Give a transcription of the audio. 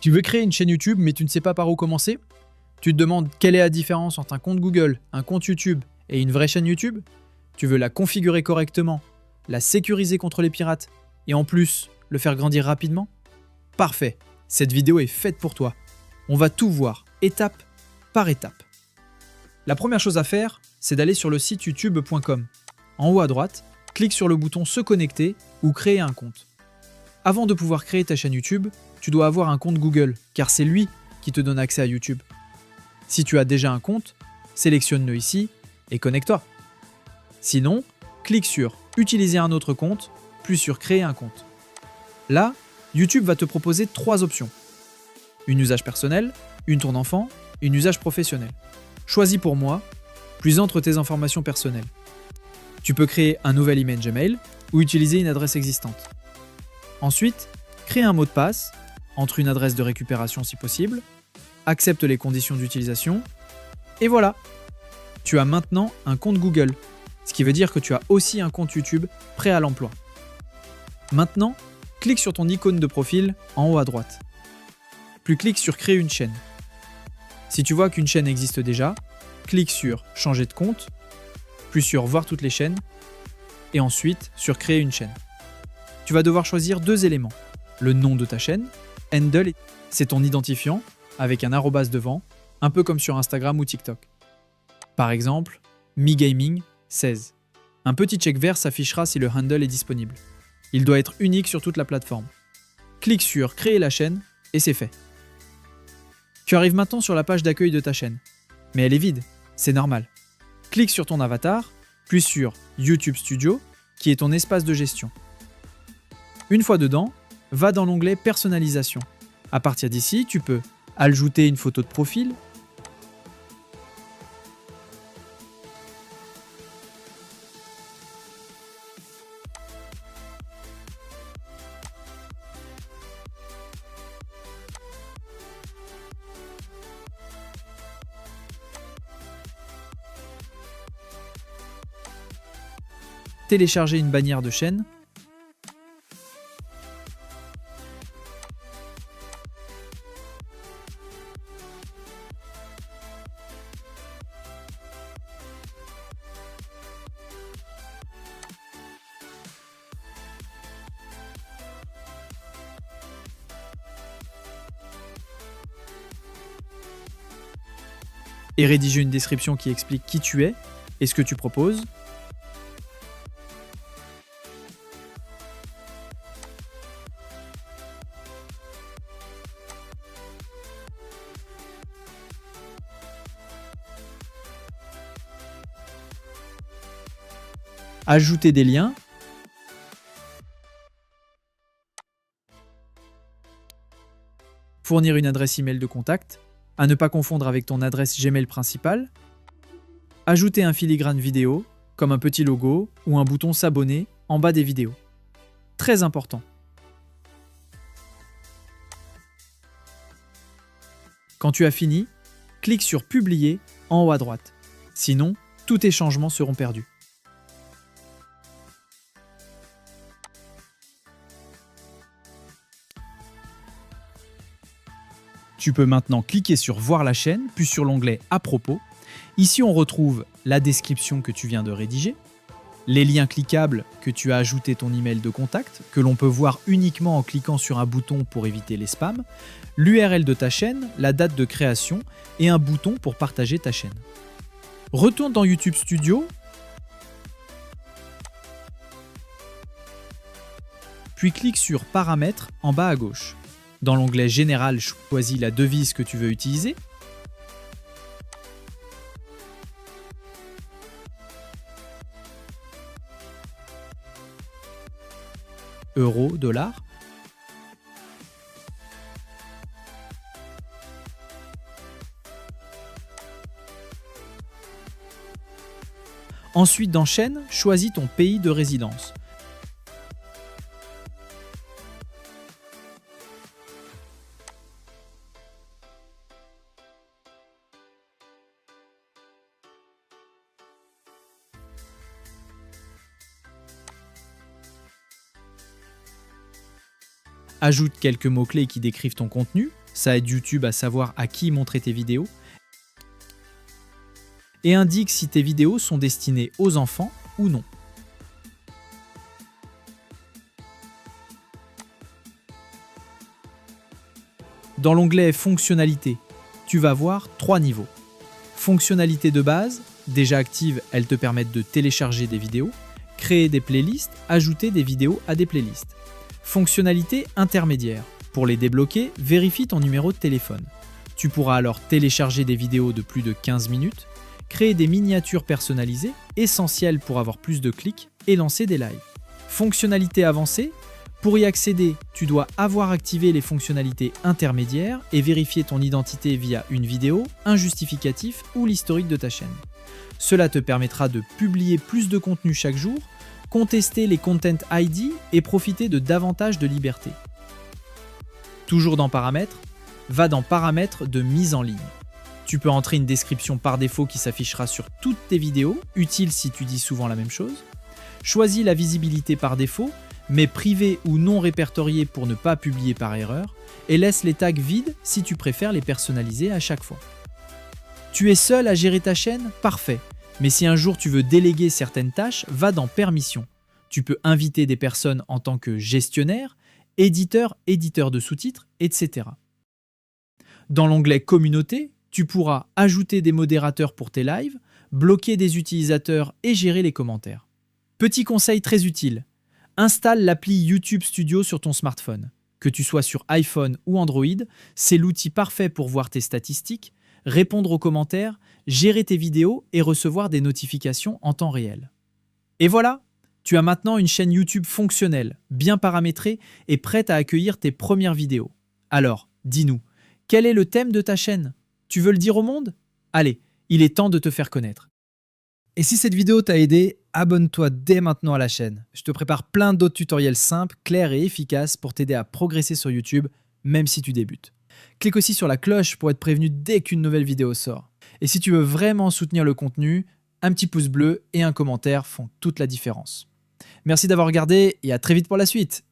Tu veux créer une chaîne YouTube mais tu ne sais pas par où commencer? Tu te demandes quelle est la différence entre un compte Google, un compte YouTube et une vraie chaîne YouTube? Tu veux la configurer correctement, la sécuriser contre les pirates et en plus le faire grandir rapidement? Parfait, cette vidéo est faite pour toi. On va tout voir, étape par étape. La première chose à faire, c'est d'aller sur le site youtube.com. En haut à droite, clique sur le bouton Se connecter ou créer un compte. Avant de pouvoir créer ta chaîne YouTube, tu dois avoir un compte Google, car c'est lui qui te donne accès à YouTube. Si tu as déjà un compte, sélectionne-le ici et connecte-toi. Sinon, clique sur Utiliser un autre compte, puis sur Créer un compte. Là, YouTube va te proposer 3 options. Une usage personnel, une ton enfant, une usage professionnel. Choisis pour moi, puis entre tes informations personnelles. Tu peux créer un nouvel email Gmail ou utiliser une adresse existante. Ensuite, crée un mot de passe, entre une adresse de récupération si possible, accepte les conditions d'utilisation, et voilà! Tu as maintenant un compte Google, ce qui veut dire que tu as aussi un compte YouTube prêt à l'emploi. Maintenant, clique sur ton icône de profil en haut à droite. Puis clique sur Créer une chaîne. Si tu vois qu'une chaîne existe déjà, clique sur Changer de compte, puis sur Voir toutes les chaînes, et ensuite sur Créer une chaîne. Tu vas devoir choisir 2 éléments. Le nom de ta chaîne, handle, c'est ton identifiant, avec un arrobase devant, un peu comme sur Instagram ou TikTok. Par exemple, MeGaming16. Un petit check vert s'affichera si le handle est disponible. Il doit être unique sur toute la plateforme. Clique sur Créer la chaîne et c'est fait. Tu arrives maintenant sur la page d'accueil de ta chaîne. Mais elle est vide, c'est normal. Clique sur ton avatar, puis sur YouTube Studio, qui est ton espace de gestion. Une fois dedans, va dans l'onglet Personnalisation. À partir d'ici, tu peux ajouter une photo de profil, télécharger une bannière de chaîne, et rédiger une description qui explique qui tu es et ce que tu proposes. Ajouter des liens. Fournir une adresse email de contact, à ne pas confondre avec ton adresse Gmail principale. Ajouter un filigrane vidéo, comme un petit logo ou un bouton s'abonner en bas des vidéos. Très important. Quand tu as fini, clique sur Publier en haut à droite. Sinon, tous tes changements seront perdus. Tu peux maintenant cliquer sur Voir la chaîne, puis sur l'onglet À propos. Ici, on retrouve la description que tu viens de rédiger, les liens cliquables que tu as ajouté ton email de contact, que l'on peut voir uniquement en cliquant sur un bouton pour éviter les spams, l'URL de ta chaîne, la date de création et un bouton pour partager ta chaîne. Retourne dans YouTube Studio, puis clique sur Paramètres en bas à gauche. Dans l'onglet Général, choisis la devise que tu veux utiliser. Euro, dollar. Ensuite, dans Chaîne, choisis ton pays de résidence. Ajoute quelques mots-clés qui décrivent ton contenu, ça aide YouTube à savoir à qui montrer tes vidéos. Et indique si tes vidéos sont destinées aux enfants ou non. Dans l'onglet Fonctionnalités, tu vas voir 3 niveaux. Fonctionnalités de base, déjà actives, elles te permettent de télécharger des vidéos, créer des playlists, ajouter des vidéos à des playlists. Fonctionnalités intermédiaires, pour les débloquer, vérifie ton numéro de téléphone. Tu pourras alors télécharger des vidéos de plus de 15 minutes, créer des miniatures personnalisées, essentielles pour avoir plus de clics, et lancer des lives. Fonctionnalités avancées, pour y accéder, tu dois avoir activé les fonctionnalités intermédiaires et vérifier ton identité via une vidéo, un justificatif ou l'historique de ta chaîne. Cela te permettra de publier plus de contenu chaque jour, contester les Content ID et profiter de davantage de liberté. Toujours dans Paramètres, va dans Paramètres de mise en ligne. Tu peux entrer une description par défaut qui s'affichera sur toutes tes vidéos, utile si tu dis souvent la même chose. Choisis la visibilité par défaut, mais privé ou non répertorié pour ne pas publier par erreur, et laisse les tags vides si tu préfères les personnaliser à chaque fois. Tu es seul à gérer ta chaîne? Parfait. Mais si un jour tu veux déléguer certaines tâches, va dans Permissions. Tu peux inviter des personnes en tant que gestionnaire, éditeur de sous-titres, etc. Dans l'onglet Communauté, tu pourras ajouter des modérateurs pour tes lives, bloquer des utilisateurs et gérer les commentaires. Petit conseil très utile. Installe l'appli YouTube Studio sur ton smartphone. Que tu sois sur iPhone ou Android, c'est l'outil parfait pour voir tes statistiques, répondre aux commentaires, gérer tes vidéos et recevoir des notifications en temps réel. Et voilà, tu as maintenant une chaîne YouTube fonctionnelle, bien paramétrée et prête à accueillir tes premières vidéos. Alors, dis-nous, quel est le thème de ta chaîne? Tu veux le dire au monde? Allez, il est temps de te faire connaître. Et si cette vidéo t'a aidé, abonne-toi dès maintenant à la chaîne. Je te prépare plein d'autres tutoriels simples, clairs et efficaces pour t'aider à progresser sur YouTube, même si tu débutes. Clique aussi sur la cloche pour être prévenu dès qu'une nouvelle vidéo sort. Et si tu veux vraiment soutenir le contenu, un petit pouce bleu et un commentaire font toute la différence. Merci d'avoir regardé et à très vite pour la suite.